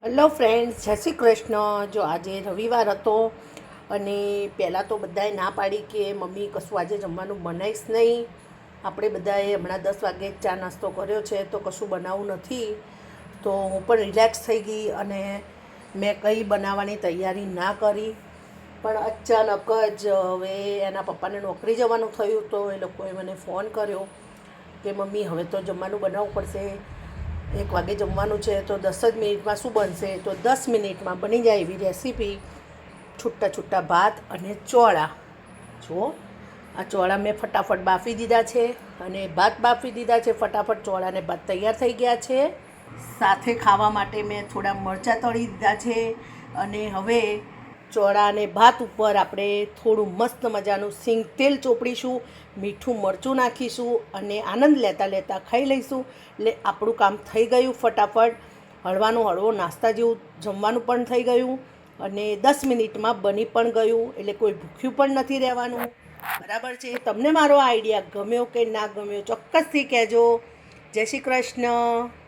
Hello friends, જય શ્રી કૃષ્ણ. જો આજે રવિવાર હતો અને પહેલાં તો બધાએ ના પાડી કે મમ્મી કશું આજે જમવાનું બનાવીશ નહીં. આપણે બધાએ હમણાં 10 વાગે ચા નાસ્તો કર્યો છે તો કશું બનાવવું નથી. તો હું પણ રિલેક્સ થઈ ગઈ અને મેં કંઈ બનાવવાની તૈયારી ના કરી. પણ અચાનક જ હવે એના પપ્પાને નોકરી જવાનું થયું તો એ લોકોએ મને ફોન કર્યો કે મમ્મી હવે તો જમવાનું બનાવવું પડશે. 1 વાગે જમવાનું છે તો 10 જ મિનિટમાં શું બનશે? તો 10 મિનિટમાં બની જાય એવી રેસીપી છૂટા છૂટા ભાત અને ચોળા. જો આ ચોળા મેં ફટાફટ બાફી દીધા છે અને ભાત બાફી દીધા છે. ફટાફટ ચોળા અને ભાત તૈયાર થઈ ગયા છે. સાથે ખાવા માટે મેં થોડા મરચાં તળી દીધા છે અને હવે ચોળા અને ભાત ઉપર આપણે થોડું મસ્ત મજાનું સિંગ તેલ ચોપડીશું, મીઠું મરચું નાખીશું અને આનંદ લેતા લેતા ખાઈ લઈશું. એટલે આપણું કામ થઈ ગયું ફટાફટ. હળવાનું હળવો નાસ્તા જેવું જમવાનું પણ થઈ ગયું અને 10 મિનિટમાં બની પણ ગયું. એટલે કોઈ ભૂખ્યું પણ નથી રહેવાનું. બરાબર છે? તમને મારો આઈડિયા ગમ્યો કે ના ગમ્યો ચોક્કસથી કહેજો. જય શ્રી કૃષ્ણ.